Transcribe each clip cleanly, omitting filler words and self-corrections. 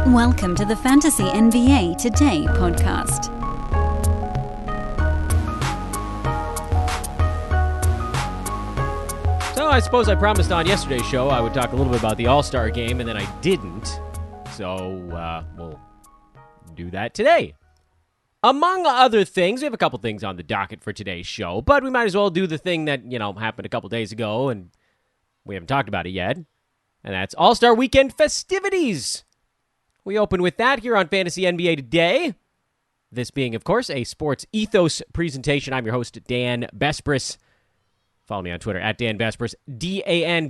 Welcome to the Fantasy NBA Today podcast. So I suppose I promised on yesterday's show I would talk a little bit about the All-Star game, and then I didn't. So we'll do that today. Among other things, we have a couple things on the docket for today's show, but we might as well do the thing that, happened a couple days ago, and we haven't talked about it yet, and that's All-Star Weekend Festivities. We open with that here on Fantasy NBA Today. This being, of course, a Sports Ethos presentation. I'm your host, Dan Bespris. Follow me on Twitter, at Dan Bespris, DanBesbris,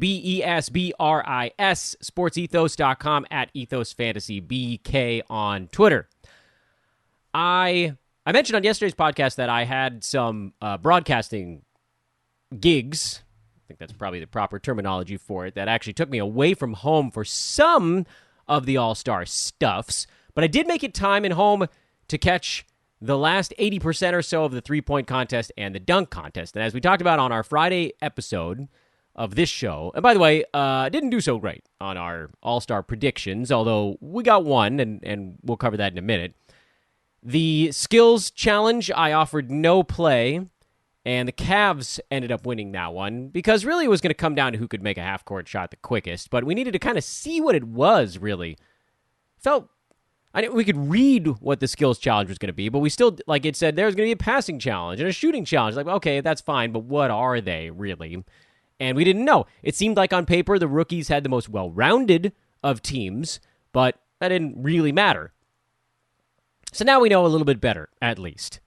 sportsethos.com, at EthosFantasyBK on Twitter. I mentioned on yesterday's podcast that I had some broadcasting gigs. I think that's probably the proper terminology for it. That actually took me away from home for some of the All-Star stuffs. But I did make it time in home to catch the last 80% or so of the three-point contest and the dunk contest. And as we talked about on our Friday episode of this show, and by the way, didn't do so great on our All-Star predictions, although we got one, and we'll cover that in a minute. The skills challenge, I offered no play, and the Cavs ended up winning that one because really it was going to come down to who could make a half-court shot the quickest, but we needed to kind of see what it was, really. We could read what the skills challenge was going to be, but we still, like it said, there's going to be a passing challenge and a shooting challenge. Like, okay, that's fine, but what are they, really? And we didn't know. It seemed like on paper the rookies had the most well-rounded of teams, but that didn't really matter. So now we know a little bit better, at least.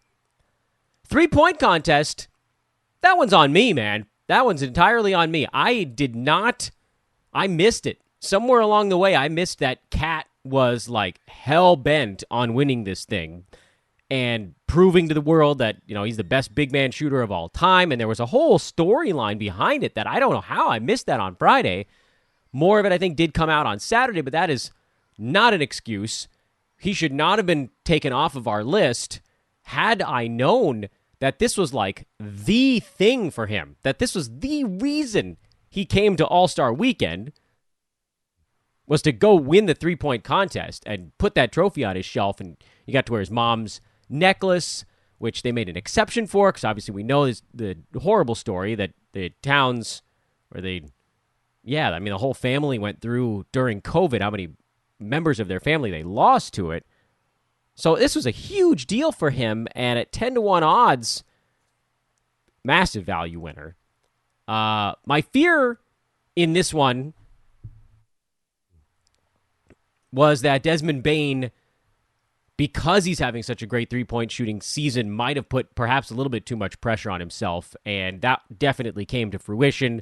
Three-point contest, that one's on me, man. That one's entirely on me. I missed it. Somewhere along the way, I missed that Cat was like hell-bent on winning this thing and proving to the world that, he's the best big man shooter of all time. And there was a whole storyline behind it that I don't know how I missed that on Friday. More of it, I think, did come out on Saturday, but that is not an excuse. He should not have been taken off of our list had I known that this was like the thing for him, that this was the reason he came to All-Star Weekend, was to go win the three-point contest and put that trophy on his shelf, and he got to wear his mom's necklace, which they made an exception for, because obviously we know the horrible story that the whole family went through during COVID, how many members of their family they lost to it. So this was a huge deal for him, and at 10-1 odds, massive value winner. My fear in this one was that Desmond Bane, because he's having such a great three-point shooting season, might have put perhaps a little bit too much pressure on himself, and that definitely came to fruition.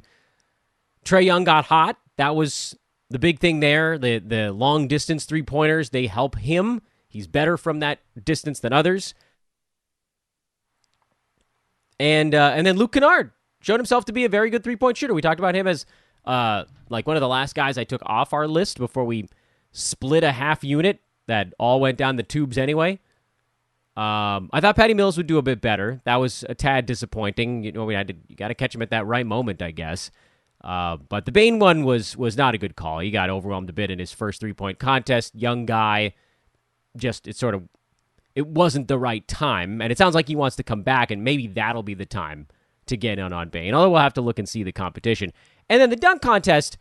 Trae Young got hot. That was the big thing there. The long-distance three-pointers, they help him. He's better from that distance than others. And then Luke Kennard showed himself to be a very good three-point shooter. We talked about him as like one of the last guys I took off our list before we split a half unit that all went down the tubes anyway. I thought Paddy Mills would do a bit better. That was a tad disappointing. You got to catch him at that right moment, I guess. But the Bane one was not a good call. He got overwhelmed a bit in his first three-point contest. Young guy. It wasn't the right time, and it sounds like he wants to come back, and maybe that'll be the time to get in on Bane, although we'll have to look and see the competition. And then the dunk contest,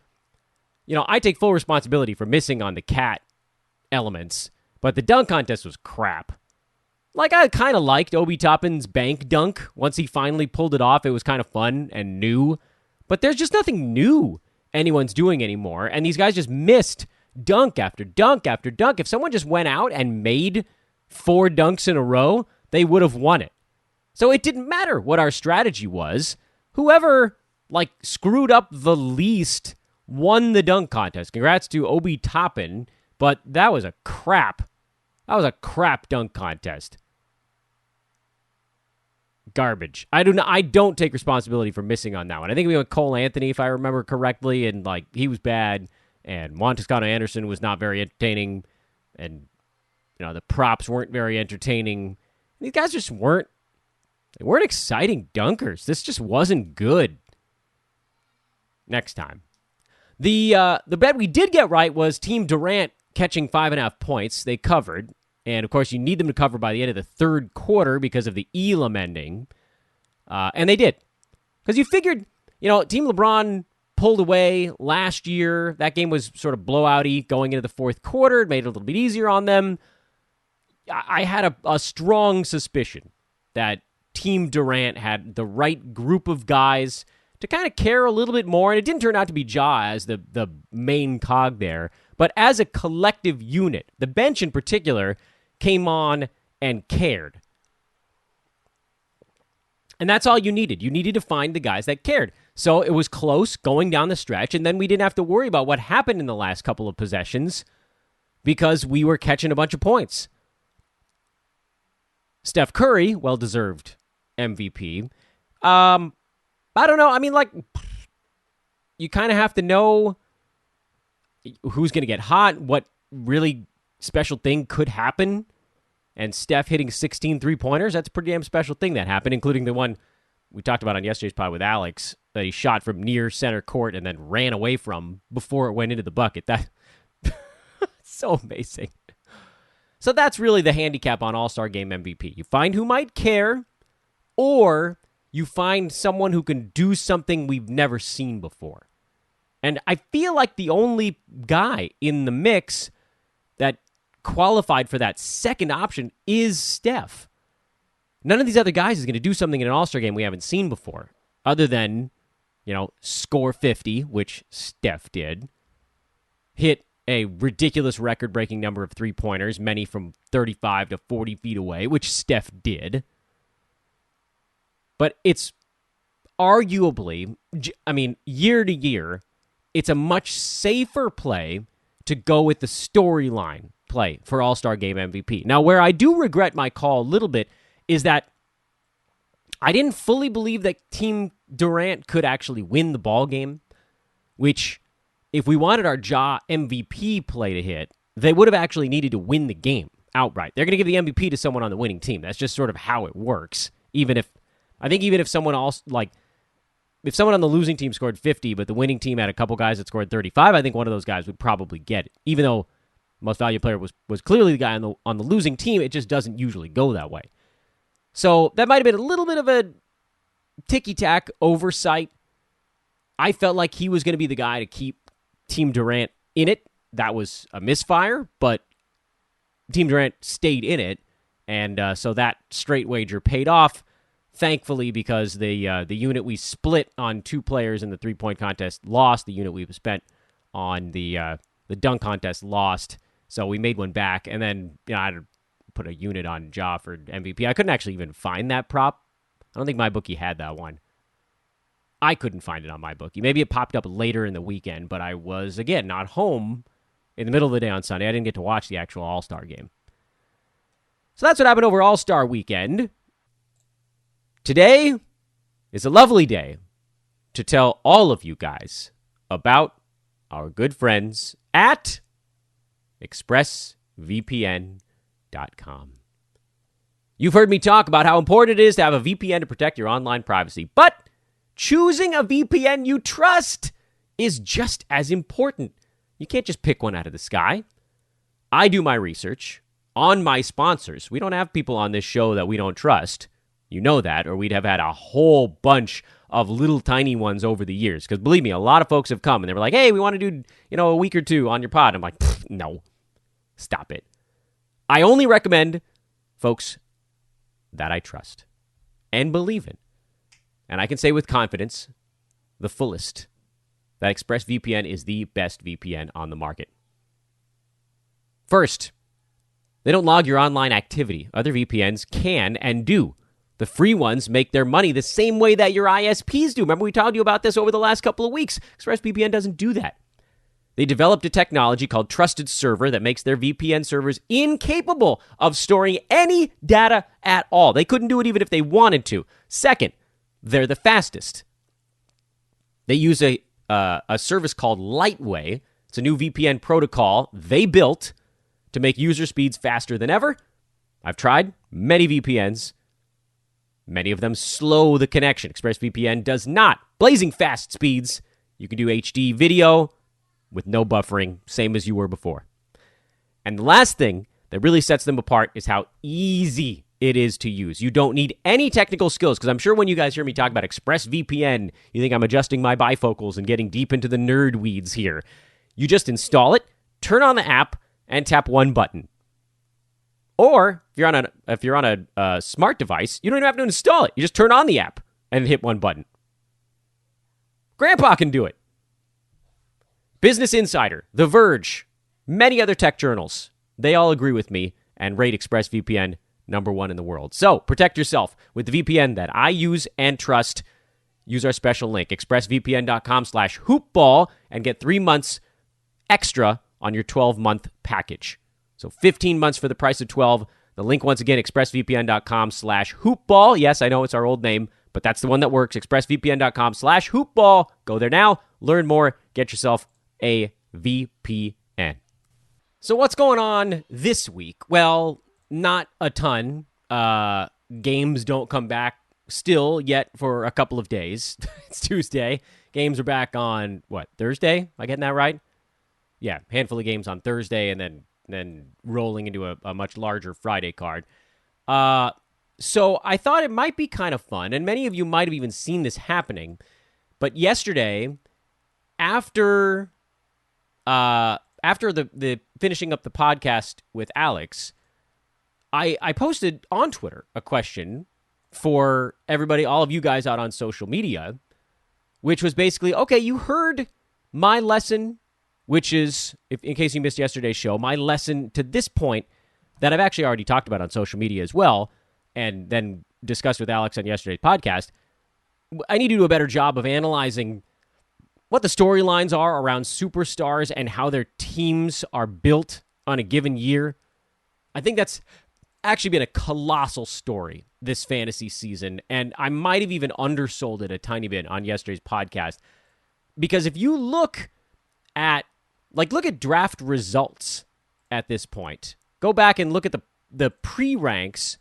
I take full responsibility for missing on the Cat elements, but the dunk contest was crap. Like, I kind of liked Obi Toppin's bank dunk. Once he finally pulled it off, it was kind of fun and new, but there's just nothing new anyone's doing anymore, and these guys just missed dunk after dunk after dunk. If someone just went out and made 4 dunks in a row, they would have won it. So it didn't matter what our strategy was. Whoever, screwed up the least won the dunk contest. Congrats to Obi Toppin, but that was a crap dunk contest. Garbage. I don't take responsibility for missing on that one. I think we went Cole Anthony, if I remember correctly, and he was bad. And Juan Toscano Anderson was not very entertaining, and the props weren't very entertaining. These guys just weren't exciting dunkers. This just wasn't good. Next time. The bet we did get right was Team Durant catching 5.5 points. They covered. And, of course, you need them to cover by the end of the third quarter because of the Elam ending. And they did. Because you figured, Team LeBron pulled away last year. That game was sort of blowout-y going into the fourth quarter. It made it a little bit easier on them. I had a strong suspicion that Team Durant had the right group of guys to kind of care a little bit more. And it didn't turn out to be Ja as the main cog there. But as a collective unit, the bench in particular came on and cared. And that's all you needed. You needed to find the guys that cared. So it was close going down the stretch, and then we didn't have to worry about what happened in the last couple of possessions because we were catching a bunch of points. Steph Curry, well-deserved MVP. I don't know. I mean, you kind of have to know who's going to get hot, what really special thing could happen. And Steph hitting 16 three-pointers, that's a pretty damn special thing that happened, including the one we talked about on yesterday's pod with Alex that he shot from near center court and then ran away from before it went into the bucket. That's so amazing. So that's really the handicap on All-Star Game MVP. You find who might care, or you find someone who can do something we've never seen before. And I feel like the only guy in the mix that qualified for that second option is Steph. None of these other guys is going to do something in an All-Star game we haven't seen before, other than, score 50, which Steph did, hit a ridiculous record-breaking number of three-pointers, many from 35 to 40 feet away, which Steph did. But it's arguably, year to year, it's a much safer play to go with the storyline play for All-Star Game MVP. Now, where I do regret my call a little bit is that I didn't fully believe that Team Durant could actually win the ball game, which, if we wanted our Ja MVP play to hit, they would have actually needed to win the game outright. They're going to give the MVP to someone on the winning team. That's just sort of how it works. Even if someone else, if someone on the losing team scored 50, but the winning team had a couple guys that scored 35, I think one of those guys would probably get it. Even though most valuable player was clearly the guy on the losing team, it just doesn't usually go that way. So that might have been a little bit of a ticky-tack oversight. I felt like he was going to be the guy to keep Team Durant in it. That was a misfire, but Team Durant stayed in it, and so that straight wager paid off, thankfully, because the unit we split on two players in the three-point contest lost. The unit we spent on the dunk contest lost, so we made one back, and then I had to put a unit on Ja for MVP. I couldn't actually even find that prop. I don't think my bookie had that one. I couldn't find it on my bookie. Maybe it popped up later in the weekend, but I was, again, not home in the middle of the day on Sunday. I didn't get to watch the actual All-Star game. So that's what happened over All-Star weekend. Today is a lovely day to tell all of you guys about our good friends at ExpressVPN.com. You've heard me talk about how important it is to have a VPN to protect your online privacy, but choosing a VPN you trust is just as important. You can't just pick one out of the sky. I do my research on my sponsors. We don't have people on this show that we don't trust. You know that, or we'd have had a whole bunch of little tiny ones over the years. Because believe me, a lot of folks have come and they were like, hey, we want to do, a week or two on your pod. I'm like, no, stop it. I only recommend folks that I trust and believe in. And I can say with confidence, the fullest, that ExpressVPN is the best VPN on the market. First, they don't log your online activity. Other VPNs can and do. The free ones make their money the same way that your ISPs do. Remember we told you about this over the last couple of weeks. ExpressVPN doesn't do that. They developed a technology called Trusted Server that makes their VPN servers incapable of storing any data at all. They couldn't do it even if they wanted to. Second, they're the fastest. They use a service called Lightway. It's a new VPN protocol they built to make user speeds faster than ever. I've tried many VPNs. Many of them slow the connection. ExpressVPN does not. Blazing fast speeds. You can do HD video with no buffering, same as you were before. And the last thing that really sets them apart is how easy it is to use. You don't need any technical skills, because I'm sure when you guys hear me talk about ExpressVPN, you think I'm adjusting my bifocals and getting deep into the nerd weeds here. You just install it, turn on the app, and tap one button. Or if you're on a smart device, you don't even have to install it. You just turn on the app and hit one button. Grandpa can do it. Business Insider, The Verge, many other tech journals, they all agree with me and rate ExpressVPN #1 in the world. So protect yourself with the VPN that I use and trust. Use our special link, expressvpn.com/hoopball, and get 3 months extra on your 12-month package. So 15 months for the price of 12. The link, once again, expressvpn.com/hoopball. Yes, I know it's our old name, but that's the one that works. expressvpn.com/hoopball. Go there now. Learn more. Get yourself a VPN. So what's going on this week? Well, not a ton. Games don't come back still yet for a couple of days. It's Tuesday. Games are back on, Thursday? Am I getting that right? Yeah, handful of games on Thursday, and then rolling into a much larger Friday card. So I thought it might be kind of fun, and many of you might have even seen this happening. But yesterday, after the finishing up the podcast with Alex, I posted on Twitter a question for everybody, all of you guys out on social media, which was basically, okay, you heard my lesson, which is, in case you missed yesterday's show, my lesson to this point that I've actually already talked about on social media as well, and then discussed with Alex on yesterday's podcast. I need to do a better job of analyzing what the storylines are around superstars and how their teams are built on a given year. I think that's actually been a colossal story this fantasy season, and I might have even undersold it a tiny bit on yesterday's podcast, because if you look at draft results at this point, go back and look at the pre-ranks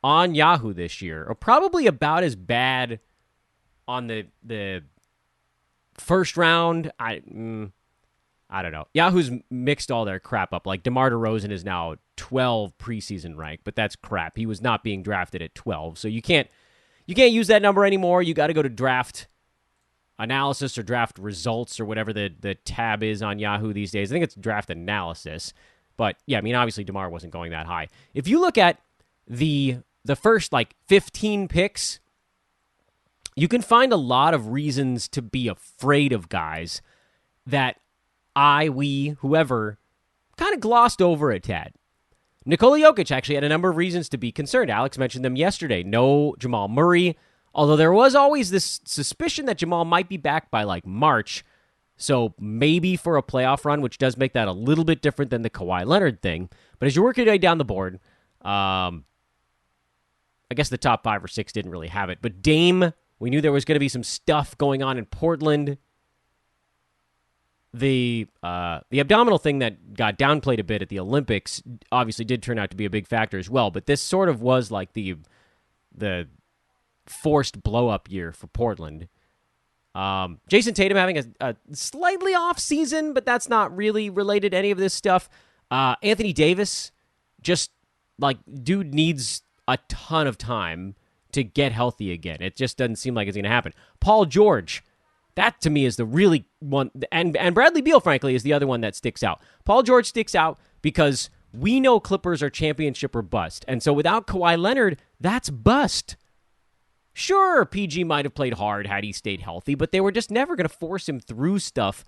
on Yahoo this year, are probably about as bad on the first round. I don't know. Yahoo's mixed all their crap up. Like DeMar DeRozan is now 12 preseason rank, but that's crap. He was not being drafted at 12, so you can't use that number anymore. You got to go to draft analysis or draft results or whatever the tab is on Yahoo these days. I think it's draft analysis, but yeah, I mean, obviously DeMar wasn't going that high. If you look at the first 15 picks, you can find a lot of reasons to be afraid of guys that whoever kind of glossed over a tad. Nikola Jokic actually had a number of reasons to be concerned. Alex mentioned them yesterday. No Jamal Murray, although there was always this suspicion that Jamal might be back by March, so maybe for a playoff run, which does make that a little bit different than the Kawhi Leonard thing. But as you work your way down the board, I guess the top 5 or 6 didn't really have it. But Dame, we knew there was going to be some stuff going on in Portland. The abdominal thing that got downplayed a bit at the Olympics obviously did turn out to be a big factor as well, but this sort of was like the forced blow-up year for Portland. Jason Tatum having a slightly off season, but that's not really related to any of this stuff. Anthony Davis, just dude needs a ton of time to get healthy again. It just doesn't seem like it's going to happen. Paul George, that to me is the really one, and Bradley Beal, frankly, is the other one that sticks out. Paul George sticks out because we know Clippers are championship or bust, and so without Kawhi Leonard, that's bust. Sure, PG might have played hard had he stayed healthy, but they were just never going to force him through stuff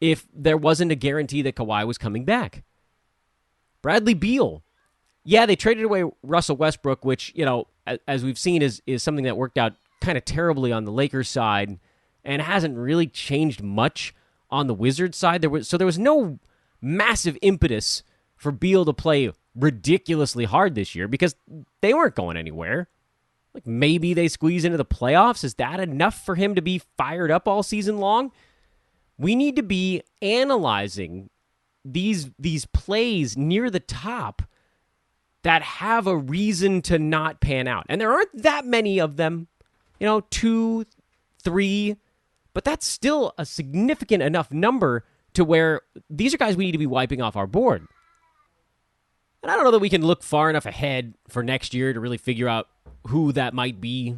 if there wasn't a guarantee that Kawhi was coming back. Bradley Beal, yeah, they traded away Russell Westbrook, which, as we've seen, is something that worked out kind of terribly on the Lakers side and hasn't really changed much on the Wizards side. There was no massive impetus for Beal to play ridiculously hard this year because they weren't going anywhere. Maybe they squeeze into the playoffs. Is that enough for him to be fired up all season long? We need to be analyzing these plays near the top that have a reason to not pan out. And there aren't that many of them, 2, 3, but that's still a significant enough number to where these are guys we need to be wiping off our board. And I don't know that we can look far enough ahead for next year to really figure out who that might be.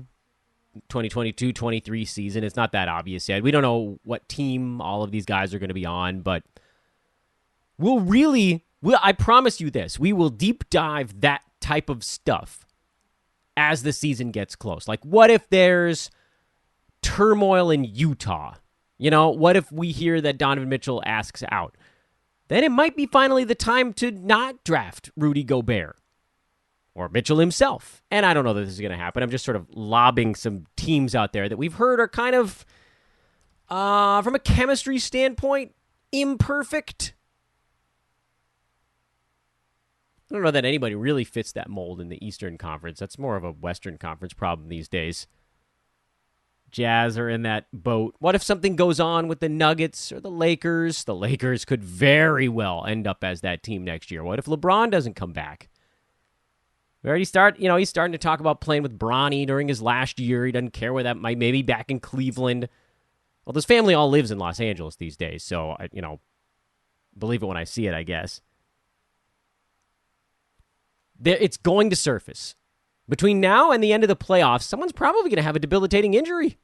2022-23 season. It's not that obvious yet. We don't know what team all of these guys are going to be on, but I promise you this, we will deep dive that type of stuff as the season gets close. Like, what if there's turmoil in Utah? What if we hear that Donovan Mitchell asks out? Then it might be finally the time to not draft Rudy Gobert or Mitchell himself. And I don't know that this is going to happen. I'm just sort of lobbing some teams out there that we've heard are kind of, from a chemistry standpoint, imperfect. I don't know that anybody really fits that mold in the Eastern Conference. That's more of a Western Conference problem these days. Jazz are in that boat. What if something goes on with the Nuggets or the Lakers? The Lakers could very well end up as that team next year. What if LeBron doesn't come back? We already he's starting to talk about playing with Bronny during his last year. He doesn't care where that might, maybe back in Cleveland. Well, this family all lives in Los Angeles these days, so, believe it when I see it, I guess. It's going to surface. Between now and the end of the playoffs, someone's probably going to have a debilitating injury.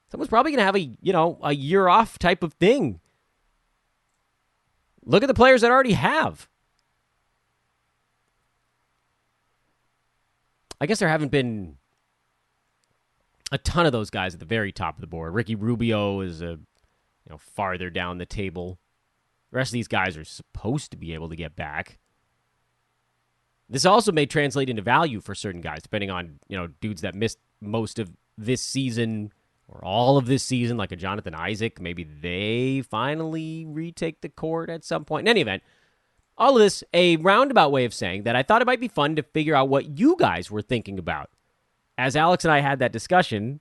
Someone's probably going to have a year off type of thing. Look at the players that already have. I guess there haven't been a ton of those guys at the very top of the board. Ricky Rubio is farther down the table. The rest of these guys are supposed to be able to get back. This also may translate into value for certain guys, depending on, dudes that missed most of this season or all of this season, like a Jonathan Isaac. Maybe they finally retake the court at some point. In any event, all of this, a roundabout way of saying that I thought it might be fun to figure out what you guys were thinking about. As Alex and I had that discussion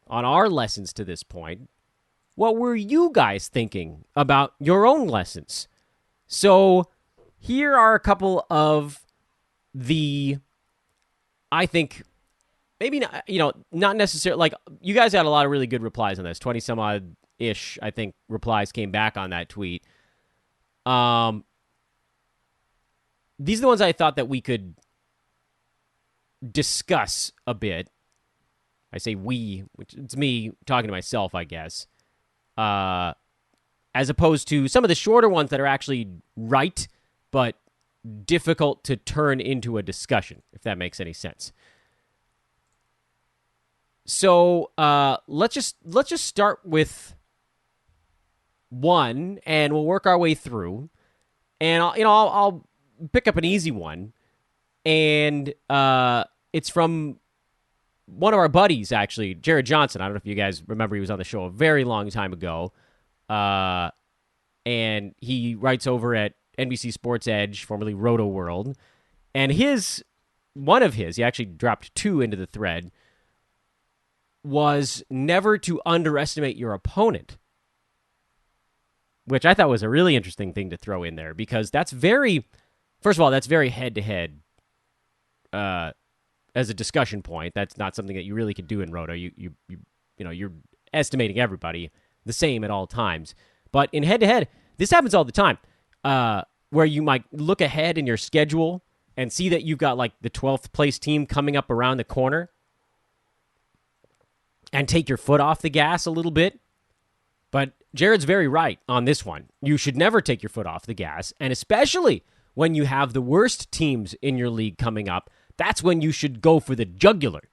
on our lessons to this point, what were you guys thinking about your own lessons? So here are a couple of I think, maybe not, not necessarily, like, you guys had a lot of really good replies on this. 20 some odd-ish, I think, replies came back on that tweet. These are the ones I thought that we could discuss a bit. I say we, which it's me talking to myself, I guess. As opposed to some of the shorter ones that are actually right, but difficult to turn into a discussion, if that makes any sense. So let's just start with one, and we'll work our way through. And I'll pick up an easy one, and it's from one of our buddies, actually, Jared Johnson. I don't know if you guys remember, he was on the show a very long time ago, and he writes over at NBC Sports Edge, formerly Roto World, and he actually dropped two into the thread, was never to underestimate your opponent, which I thought was a really interesting thing to throw in there, because that's very head-to-head as a discussion point. That's not something that you really could do in Roto. You're estimating everybody the same at all times. But in head-to-head, this happens all the time, where you might look ahead in your schedule and see that you've got like the 12th place team coming up around the corner and take your foot off the gas a little bit. But Jared's very right on this one. You should never take your foot off the gas, and especially when you have the worst teams in your league coming up, that's when you should go for the jugular.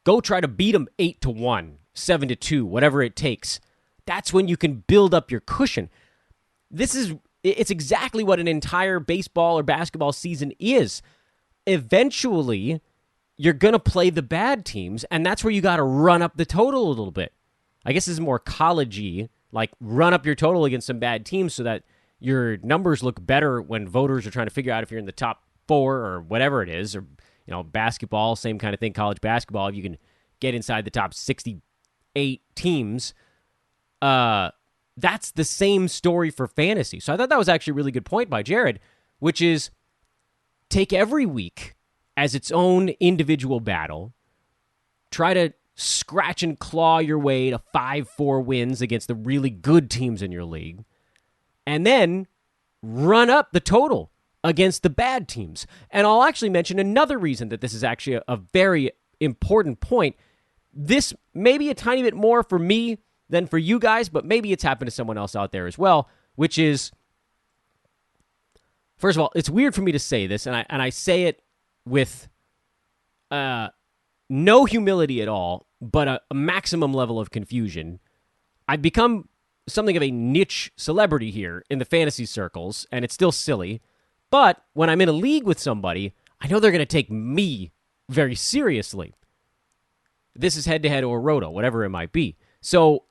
Go try to beat them 8-1, 7-2, whatever it takes. That's when you can build up your cushion. It's exactly what an entire baseball or basketball season is. Eventually, you're going to play the bad teams, and that's where you got to run up the total a little bit. I guess this is more college-y, like run up your total against some bad teams so that your numbers look better when voters are trying to figure out if you're in the top 4 or whatever it is, or basketball, same kind of thing, college basketball, if you can get inside the top 68 teams. That's the same story for fantasy. So I thought that was actually a really good point by Jared, which is take every week as its own individual battle, try to scratch and claw your way to 5-4 wins against the really good teams in your league, and then run up the total against the bad teams. And I'll actually mention another reason that this is actually a very important point. This may be a tiny bit more for me than for you guys, but maybe it's happened to someone else out there as well, which is, first of all, it's weird for me to say this, and I say it with no humility at all, but a maximum level of confusion. I've become something of a niche celebrity here in the fantasy circles, and it's still silly. But when I'm in a league with somebody, I know they're going to take me very seriously. This is head-to-head or roto, whatever it might be. So,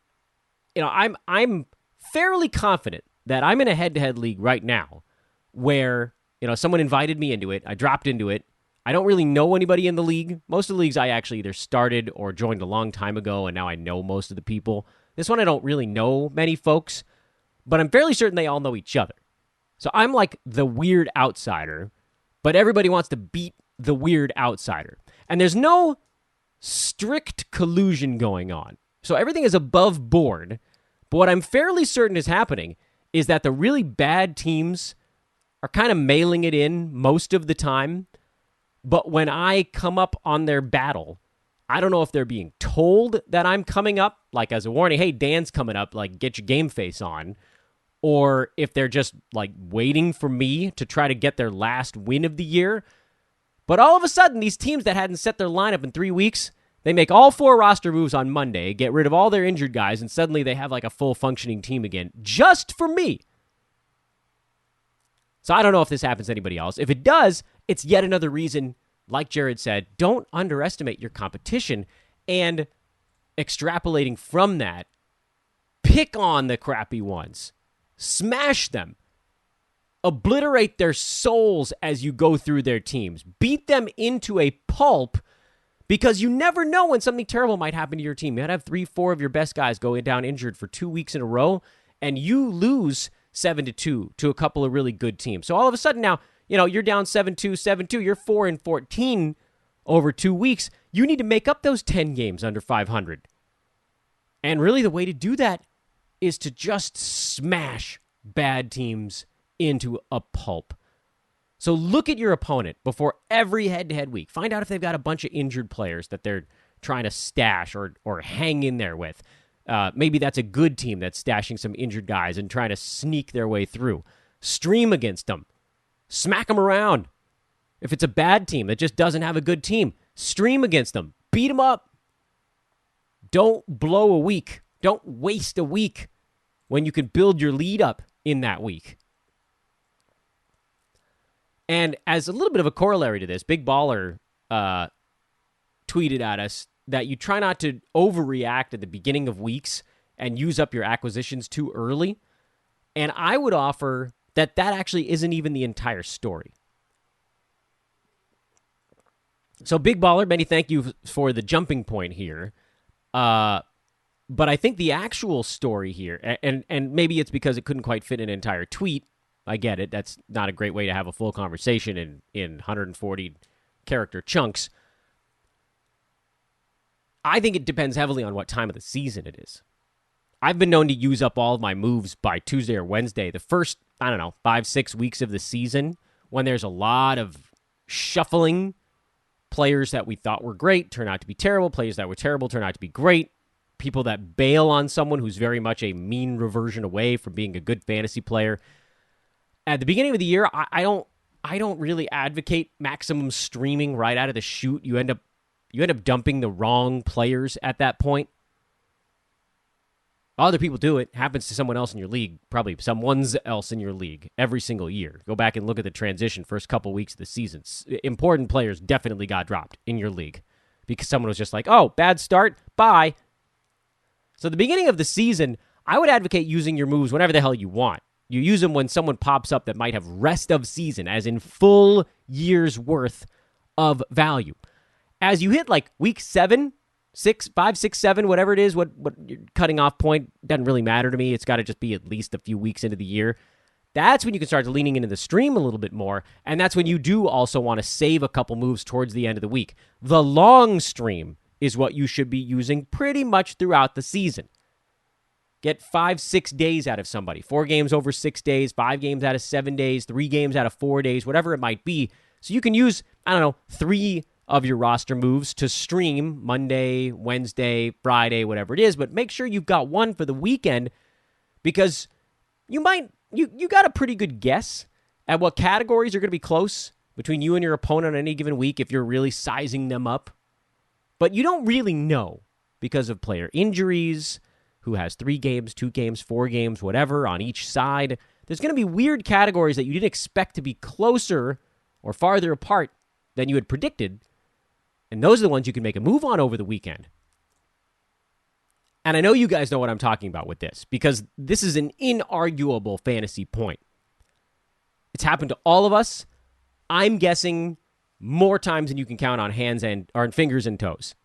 I'm fairly confident that I'm in a head-to-head league right now where, someone invited me into it. I dropped into it. I don't really know anybody in the league. Most of the leagues I actually either started or joined a long time ago, and now I know most of the people. This one I don't really know many folks, but I'm fairly certain they all know each other. So I'm like the weird outsider, but everybody wants to beat the weird outsider. And there's no strict collusion going on. So everything is above board. But what I'm fairly certain is happening is that the really bad teams are kind of mailing it in most of the time. But when I come up on their battle, I don't know if they're being told that I'm coming up, like as a warning, hey, Dan's coming up, like get your game face on. Or if they're just like waiting for me to try to get their last win of the year. But all of a sudden, these teams that hadn't set their lineup in 3 weeks, they make all 4 roster moves on Monday, get rid of all their injured guys, and suddenly they have like a full functioning team again, just for me. So I don't know if this happens to anybody else. If it does, it's yet another reason, like Jared said, don't underestimate your competition, and extrapolating from that, pick on the crappy ones. Smash them. Obliterate their souls as you go through their teams. Beat them into a pulp, because you never know when something terrible might happen to your team. You might have 3-4 of your best guys go down injured for 2 weeks in a row, and you lose 7-2 to a couple of really good teams. So all of a sudden now, you're down 7-2, 7-2. You're 4-14 over 2 weeks. You need to make up those 10 games under 500. And really the way to do that is to just smash bad teams into a pulp. So look at your opponent before every head-to-head week. Find out if they've got a bunch of injured players that they're trying to stash or hang in there with. Maybe that's a good team that's stashing some injured guys and trying to sneak their way through. Stream against them. Smack them around. If it's a bad team that just doesn't have a good team, stream against them. Beat them up. Don't blow a week. Don't waste a week when you can build your lead up in that week. And as a little bit of a corollary to this, Big Baller tweeted at us that you try not to overreact at the beginning of weeks and use up your acquisitions too early. And I would offer that actually isn't even the entire story. So Big Baller, many thank you for the jumping point here. But I think the actual story here, and maybe it's because it couldn't quite fit an entire tweet. I get it. That's not a great way to have a full conversation in 140 character chunks. I think it depends heavily on what time of the season it is. I've been known to use up all of my moves by Tuesday or Wednesday, the first, 5-6 weeks of the season, when there's a lot of shuffling. Players that we thought were great turn out to be terrible. Players that were terrible turn out to be great. People that bail on someone who's very much a mean reversion away from being a good fantasy player. At the beginning of the year, I don't really advocate maximum streaming right out of the chute. You end up dumping the wrong players at that point. Other people do it. Happens to someone else in your league, probably someone's else in your league every single year. Go back and look at the transition first couple weeks of the season. Important players definitely got dropped in your league because someone was just like, oh, bad start, bye. So the beginning of the season, I would advocate using your moves whenever the hell you want. You use them when someone pops up that might have rest of season, as in full year's worth of value. As you hit like week 7, 5, 6, 7, whatever it is, what your cutting off point doesn't really matter to me. It's got to just be at least a few weeks into the year. That's when you can start leaning into the stream a little bit more, and that's when you do also want to save a couple moves towards the end of the week. The long stream is what you should be using pretty much throughout the season. Get 5-6 days out of somebody. 4 games over 6 days, 5 games out of 7 days, 3 games out of 4 days, whatever it might be. So you can use, 3 of your roster moves to stream Monday, Wednesday, Friday, whatever it is. But make sure you've got one for the weekend, because you got a pretty good guess at what categories are going to be close between you and your opponent on any given week if you're really sizing them up. But you don't really know because of player injuries, who has 3 games, 2 games, 4 games, whatever on each side. There's going to be weird categories that you didn't expect to be closer or farther apart than you had predicted. And those are the ones you can make a move on over the weekend. And I know you guys know what I'm talking about with this, because this is an inarguable fantasy point. It's happened to all of us. I'm guessing more times than you can count on fingers and toes.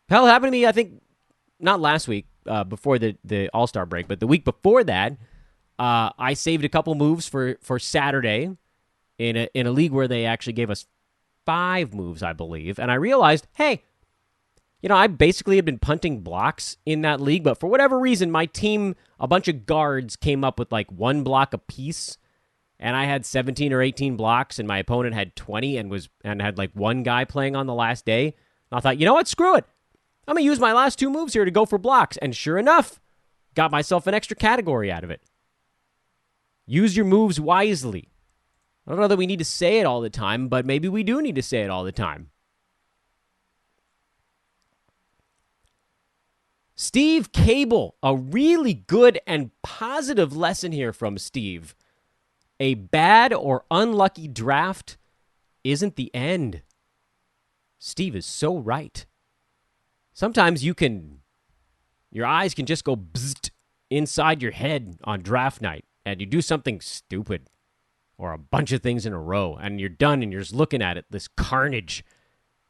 Hell, it happened to me, I think, not last week, before the All-Star break, but the week before that, I saved a couple moves for Saturday in a league where they actually gave us 5 moves, I believe. And I realized, hey, I basically had been punting blocks in that league, but for whatever reason, my team, a bunch of guards came up with like 1 block apiece, and I had 17 or 18 blocks, and my opponent had 20 and had like 1 guy playing on the last day. And I thought, you know what? Screw it. I'm going to use my last 2 moves here to go for blocks. And sure enough, got myself an extra category out of it. Use your moves wisely. I don't know that we need to say it all the time, but maybe we do need to say it all the time. Steve Cable, a really good and positive lesson here from Steve. A bad or unlucky draft isn't the end. Steve is so right. Sometimes your eyes can just go bzzzt inside your head on draft night, and you do something stupid or a bunch of things in a row, and you're done, and you're just looking at it, this carnage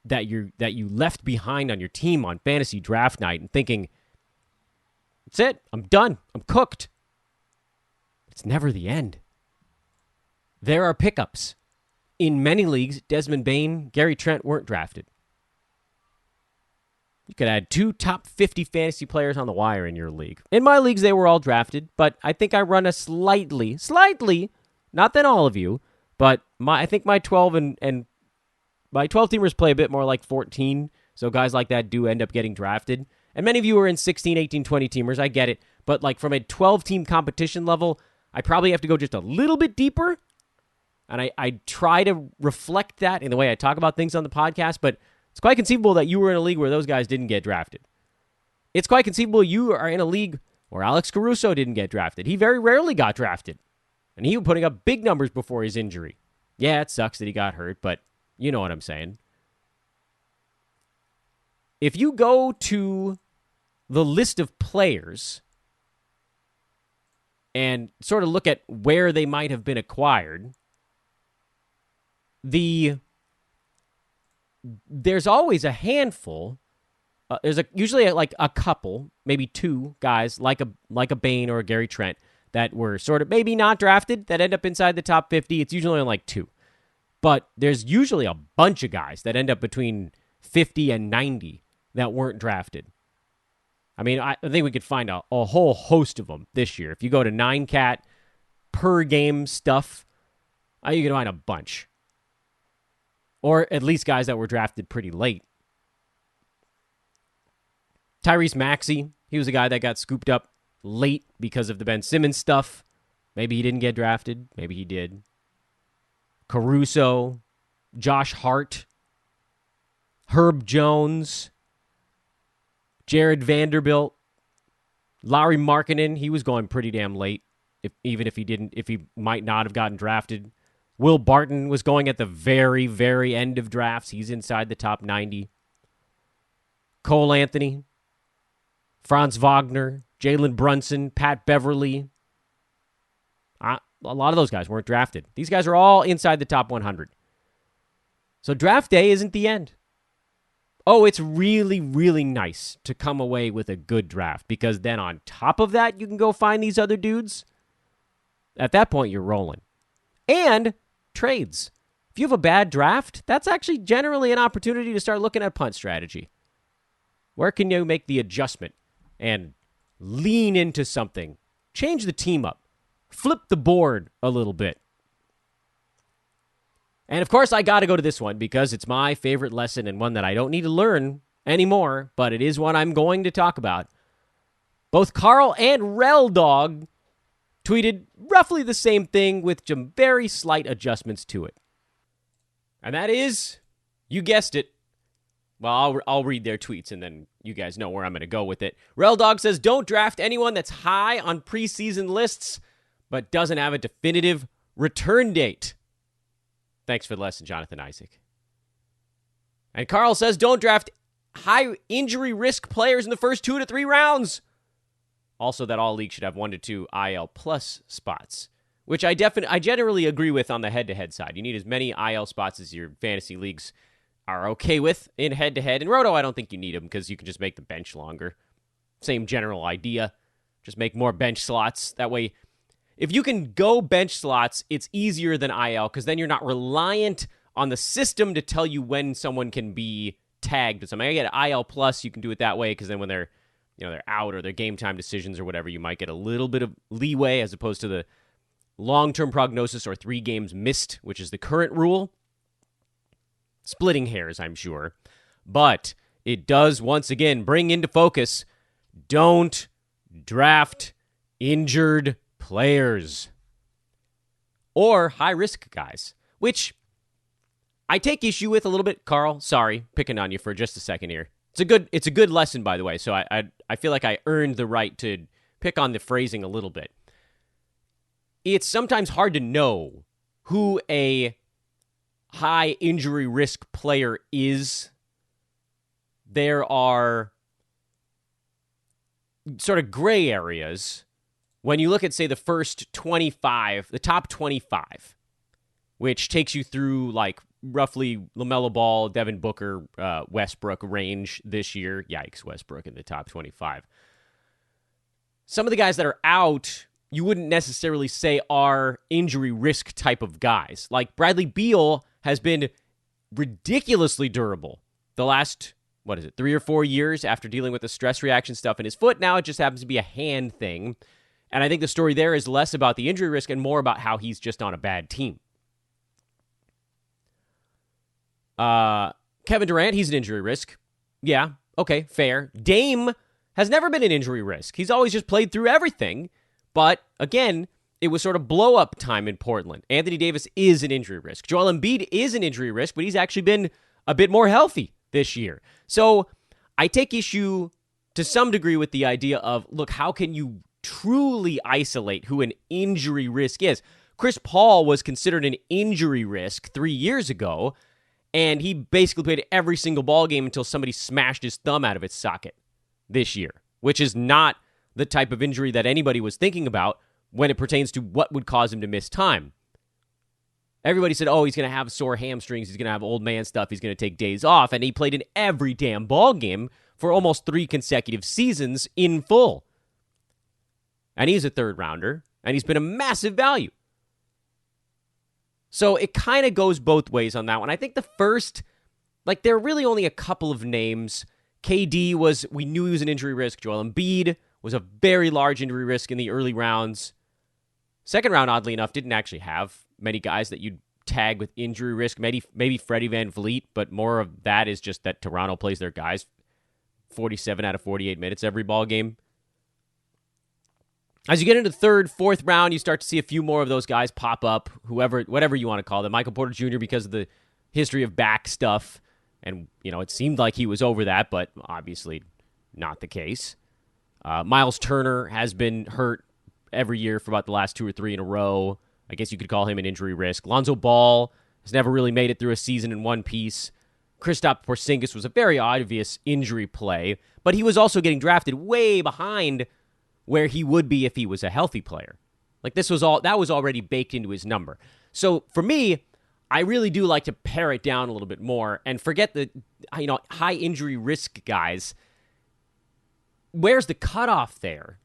that you left behind on your team on fantasy draft night, and thinking, that's it, I'm done, I'm cooked. It's never the end. There are pickups. In many leagues, Desmond Bane, Gary Trent weren't drafted. You could add 2 top 50 fantasy players on the wire in your league. In my leagues, they were all drafted, but I think I run a slightly, not than all of you, but I think my 12 and my 12 teamers play a bit more like 14, so guys like that do end up getting drafted. And many of you are in 16, 18, 20 teamers, I get it, but like from a 12-team competition level, I probably have to go just a little bit deeper, and I try to reflect that in the way I talk about things on the podcast, but it's quite conceivable that you were in a league where those guys didn't get drafted. It's quite conceivable you are in a league where Alex Caruso didn't get drafted. He very rarely got drafted, and he was putting up big numbers before his injury. Yeah, it sucks that he got hurt, but you know what I'm saying. If you go to the list of players and sort of look at where they might have been acquired, there's always a handful. Usually like a couple, maybe 2 guys like a Bane or a Gary Trent that were sort of maybe not drafted that end up inside the top 50. It's usually only like 2. But there's usually a bunch of guys that end up between 50 and 90 that weren't drafted. I mean, I think we could find a whole host of them this year. If you go to 9-cat per game stuff, you can find a bunch. Or at least guys that were drafted pretty late. Tyrese Maxey, he was a guy that got scooped up late because of the Ben Simmons stuff. Maybe he didn't get drafted. Maybe he did. Caruso, Josh Hart, Herb Jones, Jared Vanderbilt, Lauri Markkanen, he was going pretty damn late, if he might not have gotten drafted. Will Barton was going at the very, very end of drafts. He's inside the top 90. Cole Anthony, Franz Wagner, Jalen Brunson, Pat Beverly. A lot of those guys weren't drafted. These guys are all inside the top 100. So draft day isn't the end. Oh, it's really, really nice to come away with a good draft, because then on top of that, you can go find these other dudes. At that point, you're rolling. And trades. If you have a bad draft, that's actually generally an opportunity to start looking at punt strategy. Where can you make the adjustment and lean into something. Change the team up. Flip the board a little bit. And of course, I got to go to this one because it's my favorite lesson and one that I don't need to learn anymore, but it is one I'm going to talk about. Both Carl and Rel Dog tweeted roughly the same thing with some very slight adjustments to it. And that is, you guessed it. Well, I'll read their tweets and then you guys know where I'm going to go with it. Rel Dog says, don't draft anyone that's high on preseason lists but doesn't have a definitive return date. Thanks for the lesson, Jonathan Isaac. And Carl says, don't draft high injury risk players in the first 2 to 3 rounds. Also, that all leagues should have 1 to 2 IL plus spots, which I generally agree with on the head-to-head side. You need as many IL spots as your fantasy leagues are okay with in head-to-head. In Roto, I don't think you need them because you can just make the bench longer. Same general idea. Just make more bench slots. That way, if you can go bench slots, it's easier than IL because then you're not reliant on the system to tell you when someone can be tagged. So I get IL plus, you can do it that way because then when they're out or their game time decisions or whatever, you might get a little bit of leeway as opposed to the long-term prognosis or 3 games missed, which is the current rule. Splitting hairs, I'm sure. But it does, once again, bring into focus, don't draft injured players or high-risk guys, which I take issue with a little bit. Carl, sorry, picking on you for just a second here. It's a good lesson, by the way, so I feel like I earned the right to pick on the phrasing a little bit. It's sometimes hard to know who a high injury risk player is. There are sort of gray areas when you look at, say, the first 25, the top 25, which takes you through like roughly LaMelo Ball, Devin Booker, Westbrook range this year. Yikes, Westbrook in the top 25. Some of the guys that are out, you wouldn't necessarily say are injury risk type of guys. Like Bradley Beal has been ridiculously durable the last, 3 or 4 years after dealing with the stress reaction stuff in his foot. Now it just happens to be a hand thing. And I think the story there is less about the injury risk and more about how he's just on a bad team. Kevin Durant, he's an injury risk. Yeah, okay, fair. Dame has never been an injury risk. He's always just played through everything. But, again, it was sort of blow-up time in Portland. Anthony Davis is an injury risk. Joel Embiid is an injury risk, but he's actually been a bit more healthy this year. So I take issue to some degree with the idea of, look, how can you truly isolate who an injury risk is? Chris Paul was considered an injury risk 3 years ago, and he basically played every single ball game until somebody smashed his thumb out of its socket this year, which is not the type of injury that anybody was thinking about when it pertains to what would cause him to miss time. Everybody said, oh, he's going to have sore hamstrings, he's going to have old man stuff, he's going to take days off, and he played in every damn ball game for almost 3 consecutive seasons in full. And he's a third rounder, and he's been a massive value. So it kind of goes both ways on that one. I think the first, there are really only a couple of names. KD we knew he was an injury risk. Joel Embiid was a very large injury risk in the early rounds. Second round, oddly enough, didn't actually have many guys that you'd tag with injury risk. Maybe Freddie VanVleet, but more of that is just that Toronto plays their guys 47 out of 48 minutes every ball game. As you get into the third, fourth round, you start to see a few more of those guys pop up, whatever you want to call them. Michael Porter Jr. because of the history of back stuff, and it seemed like he was over that, but obviously not the case. Miles Turner has been hurt every year for about the last 2 or 3 in a row. I guess you could call him an injury risk. Lonzo Ball has never really made it through a season in one piece. Kristaps Porzingis was a very obvious injury play, but he was also getting drafted way behind where he would be if he was a healthy player. That was already baked into his number. So for me, I really do like to pare it down a little bit more and forget the high injury risk guys. Where's the cutoff there?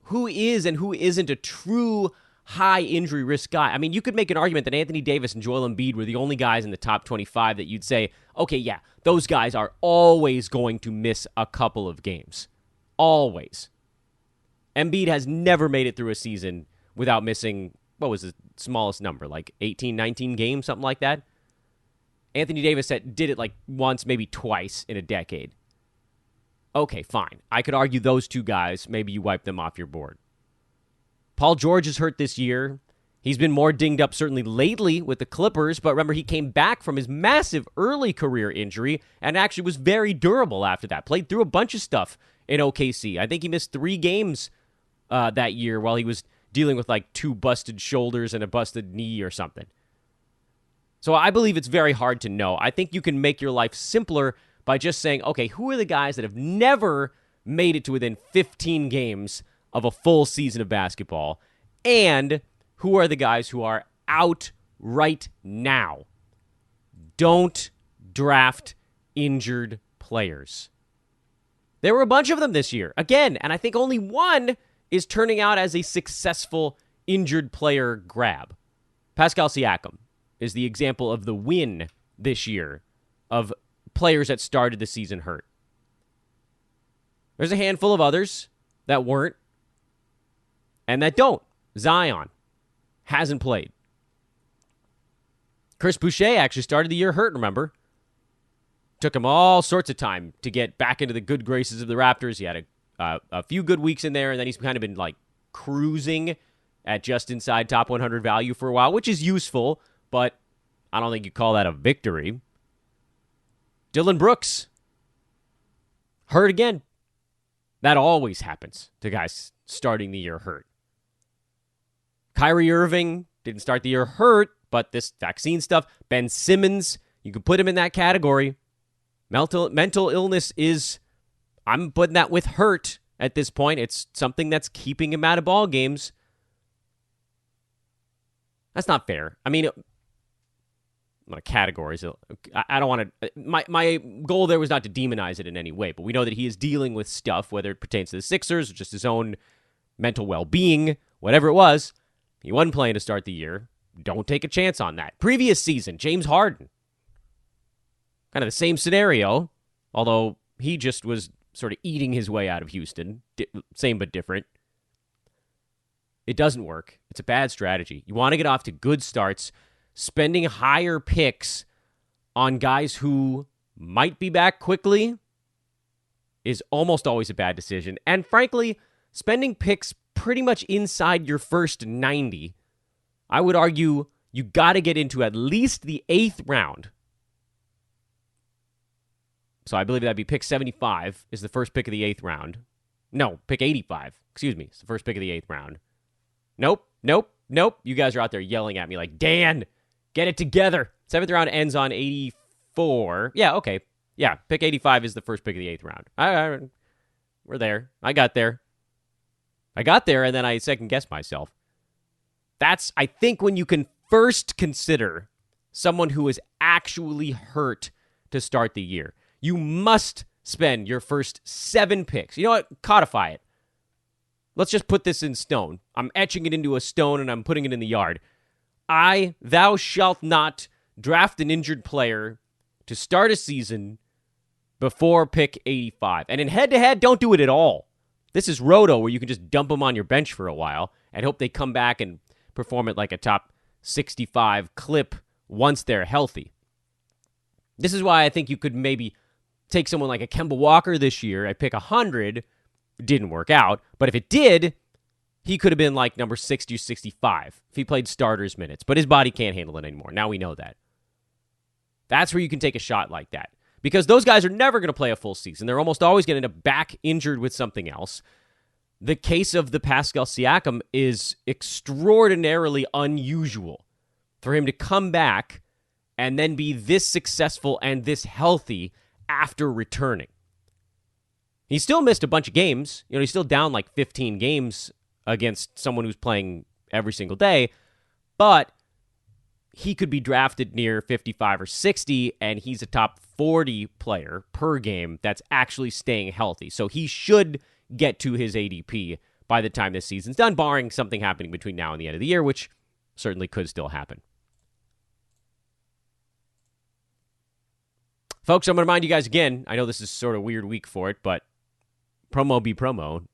Who is and who isn't a true high injury risk guy? I mean, you could make an argument that Anthony Davis and Joel Embiid were the only guys in the top 25 that you'd say, okay, yeah, those guys are always going to miss a couple of games. Always. Embiid has never made it through a season without missing, what was the smallest number, like 18, 19 games, something like that? Anthony Davis did it like once, maybe twice in a decade. Okay, fine. I could argue those two guys, maybe you wipe them off your board. Paul George is hurt this year. He's been more dinged up certainly lately with the Clippers, but remember, he came back from his massive early career injury and actually was very durable after that. Played through a bunch of stuff in OKC. I think he missed 3 games that year while he was dealing with like 2 busted shoulders and a busted knee or something. So I believe it's very hard to know. I think you can make your life simpler by just saying, okay, who are the guys that have never made it to within 15 games of a full season of basketball, and who are the guys who are out right now? Don't draft injured players. There were a bunch of them this year, again, and I think only one is turning out as a successful injured player grab. Pascal Siakam is the example of the win this year of players that started the season hurt. There's a handful of others that weren't and that don't. Zion hasn't played. Chris Boucher actually started the year hurt, remember? Took him all sorts of time to get back into the good graces of the Raptors. He had a few good weeks in there, and then he's kind of been like cruising at just inside top 100 value for a while, which is useful, but I don't think you call that a victory. Dylan Brooks, hurt again. That always happens to guys starting the year hurt. Kyrie Irving didn't start the year hurt, but this vaccine stuff. Ben Simmons, you could put him in that category. Mental illness is, I'm putting that with hurt at this point. It's something that's keeping him out of ball games. That's not fair. I mean, categories. I don't want to. My goal there was not to demonize it in any way, but we know that he is dealing with stuff, whether it pertains to the Sixers or just his own mental well-being, whatever it was. He wasn't playing to start the year. Don't take a chance on that. Previous season, James Harden. Kind of the same scenario, although he just was sort of eating his way out of Houston. Same but different. It doesn't work. It's a bad strategy. You want to get off to good starts. Spending higher picks on guys who might be back quickly is almost always a bad decision. And frankly, spending picks pretty much inside your first 90, I would argue you got to get into at least the 8th round. So I believe that'd be pick 75 is the first pick of the 8th round. No, pick 85. Excuse me. It's the first pick of the 8th round. Nope. You guys are out there yelling at me like, Dan, get it together. 7th round ends on 84. Yeah, okay. Yeah, pick 85 is the first pick of the 8th round. We're there. I got there, and then I second-guessed myself. That's, I think, when you can first consider someone who is actually hurt to start the year. You must spend your first 7 picks. You know what? Codify it. Let's just put this in stone. I'm etching it into a stone, and I'm putting it in the yard. Thou shalt not draft an injured player to start a season before pick 85. And in head-to-head, don't do it at all. This is Roto, where you can just dump them on your bench for a while and hope they come back and perform at like a top 65 clip once they're healthy. This is why I think you could maybe take someone like a Kemba Walker this year at pick 100. Didn't work out, but if it did, he could have been like number 60 or 65 if he played starters minutes, but his body can't handle it anymore. Now we know that. That's where you can take a shot like that, because those guys are never going to play a full season. They're almost always going to end up back injured with something else. The case of the Pascal Siakam is extraordinarily unusual for him to come back and then be this successful and this healthy after returning. He still missed a bunch of games. He's still down like 15 games against someone who's playing every single day, but he could be drafted near 55 or 60, and he's a top 40 player per game that's actually staying healthy. So he should get to his ADP by the time this season's done, barring something happening between now and the end of the year, which certainly could still happen. Folks, I'm going to remind you guys again, I know this is sort of a weird week for it, but promo be promo.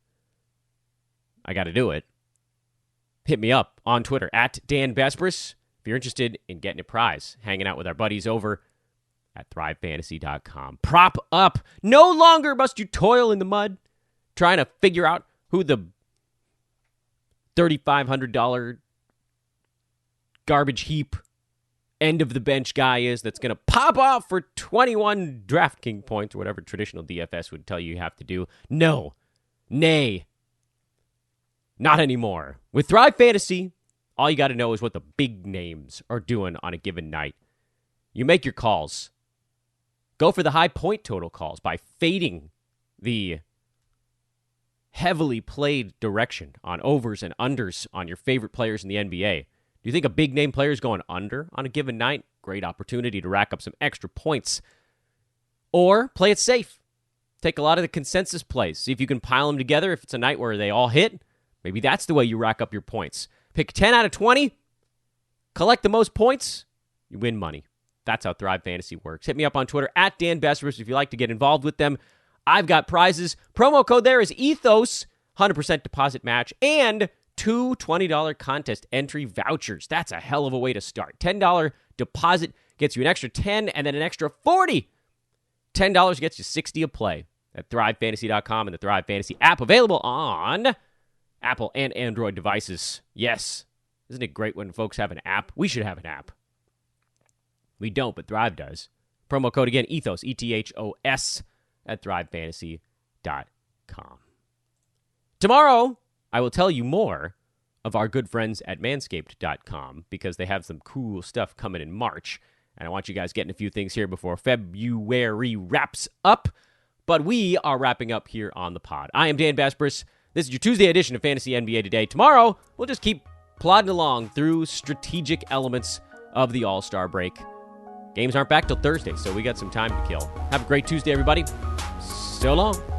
I got to do it. Hit me up on Twitter at Dan Besbris if you're interested in getting a prize, hanging out with our buddies over at thrivefantasy.com. Prop up. No longer must you toil in the mud trying to figure out who the $3,500 garbage heap end of the bench guy is that's going to pop off for 21 DraftKings points or whatever traditional DFS would tell you have to do. No. Nay. Not anymore. With Thrive Fantasy, all you got to know is what the big names are doing on a given night. You make your calls. Go for the high point total calls by fading the heavily played direction on overs and unders on your favorite players in the NBA. Do you think a big name player is going under on a given night? Great opportunity to rack up some extra points. Or play it safe. Take a lot of the consensus plays. See if you can pile them together. If it's a night where they all hit, maybe that's the way you rack up your points. Pick 10 out of 20. Collect the most points. You win money. That's how Thrive Fantasy works. Hit me up on Twitter at Dan Besbris if you'd like to get involved with them. I've got prizes. Promo code there is ETHOS, 100% deposit match, and 2 $20 contest entry vouchers. That's a hell of a way to start. $10 deposit gets you an extra 10 and then an extra 40. $10 gets you 60 a play at thrivefantasy.com and the Thrive Fantasy app, available on Apple and Android devices. Yes. Isn't it great when folks have an app? We should have an app. We don't, but Thrive does. Promo code again, ETHOS, ETHOS, at thrivefantasy.com. Tomorrow, I will tell you more of our good friends at manscaped.com because they have some cool stuff coming in March. And I want you guys getting a few things here before February wraps up. But we are wrapping up here on the pod. I am Dan Besbris. This is your Tuesday edition of Fantasy NBA Today. Tomorrow, we'll just keep plodding along through strategic elements of the All-Star break. Games aren't back till Thursday, so we got some time to kill. Have a great Tuesday, everybody. So long.